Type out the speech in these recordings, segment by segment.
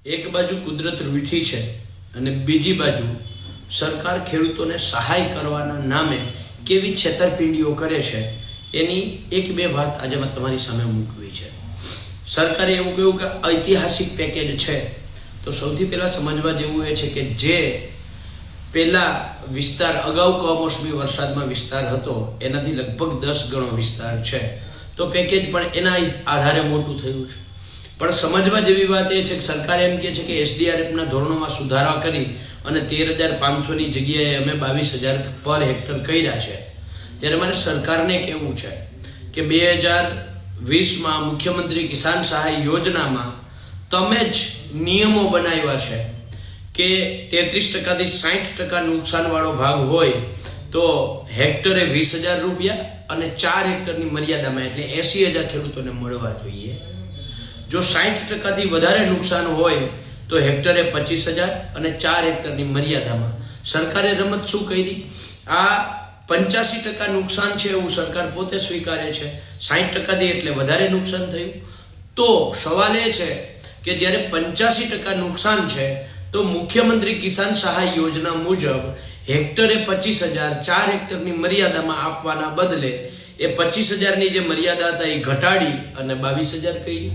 એક બાજુ કુદરત રૂઠી છે અને બીજી બાજુ સરકાર ખેડૂતોને સહાય કરવાના નામે કેવી છેતરપિંડીઓ કરે છે એની એક બે વાત આજે મેં તમારી સામે મૂકવી છે. સરકારે એવું કહ્યું કે ઐતિહાસિક પેકેજ છે, તો સૌથી પહેલાં સમજવા જેવું એ છે કે જે પહેલા વિસ્તાર અગાઉ કમોસમી વરસાદમાં વિસ્તાર હતો એનાથી લગભગ 10 ગણો વિસ્તાર છે, તો પેકેજ પણ એના આધારે મોટું થયું છે. પણ સમજવા જેવી વાત એ છે કે સરકાર એમ કહે છે કે એસડીઆરએફના ધોરણોમાં સુધારા કરી અને 13,500ની જગ્યાએ અમે 22,000 પર હેક્ટર કર્યા છે. ત્યારે મારે સરકારને કહેવું છે કે 2020માં મુખ્યમંત્રી કિસાન સહાય યોજનામાં તમે જ નિયમો બનાવ્યા છે કે 33%થી 60% નુકસાનવાળો ભાગ હોય તો હેક્ટરે 20,000 રૂપિયા અને 4 હેક્ટરની મર્યાદામાં એટલે 80,000 ખેડૂતોને મળવા જોઈએ. જો 60%થી વધારે નુકસાન હોય તો હેક્ટરે 25,000 અને 4 હેક્ટરની મર્યાદામાં. સરકારે રમત શું કરી? આ 85% નુકસાન છે એવું સરકાર પોતે સ્વીકારે છે, 60%થી એટલે વધારે નુકસાન થયું. તો સવાલ એ છે કે જ્યારે 85% નુકસાન છે તો મુખ્યમંત્રી કિસાન સહાય યોજના મુજબ હેક્ટરે 25,000 4 હેક્ટરની મર્યાદામાં આપવાના બદલે એ 25,000ની જે મર્યાદા હતા એ ઘટાડી અને 22,000 કરી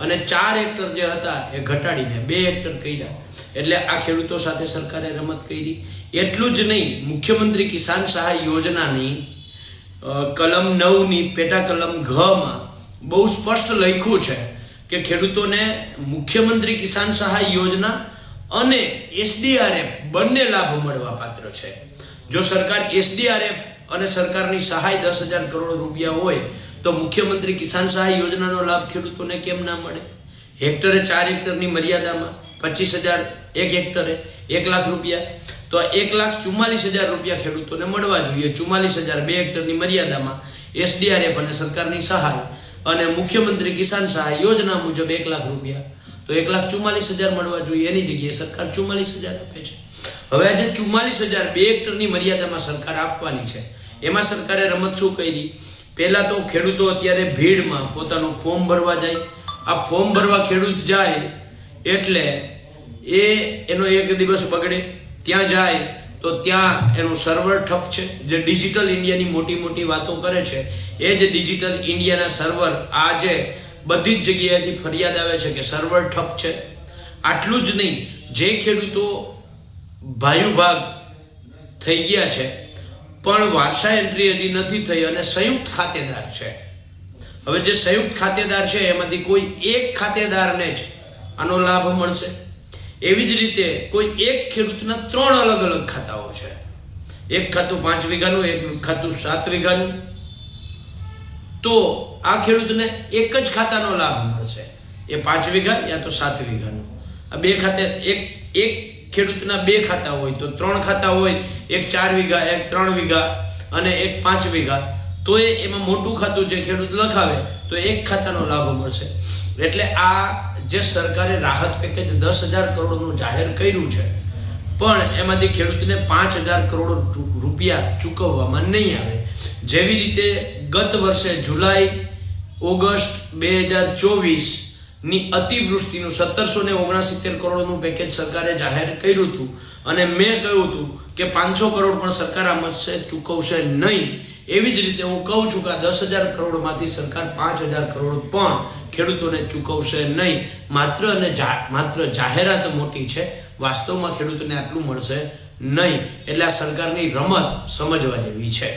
અને 4 હેક્ટર જે હતા એ ઘટાડીને 2 હેક્ટર કર્યા. એટલે આ ખેડૂતો સાથે સરકારે રમત કરી. એટલું જ નહીં, મુખ્યમંત્રી કિસાન સહાય યોજનાની કલમ 9ની પેટા કલમ ઘમાં બહુ સ્પષ્ટ લખ્યું છે કે ખેડૂતોને મુખ્યમંત્રી કિસાન સહાય યોજના અને એસડીઆરએફ બંને લાભ મળવા પાત્ર છે. જો સરકાર એસડીઆરએફ અને સરકારની સહાય 10,000 કરોડ રૂપિયા હોય તો મુખ્યમંત્રી કિસાન સહાય યોજનાનો લાભ ખેડૂતોને કેમ ના મળે? હેક્ટરે 4 હેક્ટરની મર્યાદામાં 25,000 એક હેક્ટરે 1 લાખ રૂપિયા, તો 1,44,000 રૂપિયા ખેડૂતોને મળવા જોઈએ. 44,000 2 હેક્ટરની મર્યાદામાં એસડીઆરએફ અને સરકારની સહાય અને મુખ્યમંત્રી કિસાન સહાય યોજના મુજબ 1 લાખ રૂપિયા, તો 1,44,000 મળવા જોઈએ. એની જગ્યાએ સરકાર 44,000 આપે છે. હવે આજે 44,000 2 હેક્ટરની મર્યાદામાં સરકાર આપવાની છે. એમાં સરકારે રમત શું કરી? પહેલા તો ખેડૂતો અત્યારે ભીડમાં પોતાનું ફોર્મ ભરવા જાય. આ ફોર્મ ભરવા ખેડૂત જાય એટલે એનો એક દિવસ બગડે. ત્યાં જાય તો ત્યાં એનું સર્વર ઠપ છે. જે ડિજિટલ ઇન્ડિયાની મોટી મોટી વાતો કરે છે એ જ ડિજિટલ ઇન્ડિયાના સર્વર આજે બધી જ જગ્યાએથી ફરિયાદ આવે છે કે સર્વર ઠપ છે. આટલું જ નહીં, જે ખેડૂતો ભાગ થઈ ગયા છે પણ વારસા એન્ટ્રી હજી નથી થઈ અને સંયુક્ત ખાતેદાર છે. હવે જે સંયુક્ત ખાતેદાર છે એમાંથી કોઈ એક ખાતેદારને જ આનો લાભ મળશે. એવી જ રીતે કોઈ એક ખેડૂતના 3 અલગ અલગ ખાતાઓ છે. એક ખાતું 5 વીઘાનું, એક ખાતું 7 વીઘાનું, તો આ ખેડૂતને એક જ ખાતાનો લાભ મળશે. એ 5 વીઘા યા તો 7 વીઘાનું. આ બે ખાતે એક ખેડૂતના 2 ખાતા હોય તો 3 ખાતા હોય, એક 4 વીઘા, એક 3 વીઘા અને એક 5 વીઘા, તો એમાં મોટું ખાતું જે ખેડૂત લખાવે તો એક ખાતાનો લાભ મળશે. એટલે આ જે સરકારે રાહત પેકેજ 10,000 કરોડનું જાહેર કર્યું છે પણ એમાંથી ખેડૂતને 5,000 કરોડ રૂપિયા ચૂકવવામાં નહીં આવે. જેવી રીતે ગત વર્ષે જુલાઈ ઓગસ્ટ 2024ની અતિવૃષ્ટિનું 1,769 કરોડનું પેકેજ સરકારે જાહેર કર્યું હતું અને મેં કહ્યું હતું કે 500 કરોડ પણ સરકાર આ મત્સ્ય ચૂકવશે નહીં. એવી જ રીતે હું કહું છું કે આ 10,000 કરોડમાંથી સરકાર 5,000 કરોડ પણ ખેડૂતોને ચૂકવશે નહીં. માત્ર અને માત્ર જાહેરાત મોટી છે, વાસ્તવમાં ખેડૂતોને આટલું મળશે નહીં. એટલે આ સરકારની રમત સમજવા જેવી છે.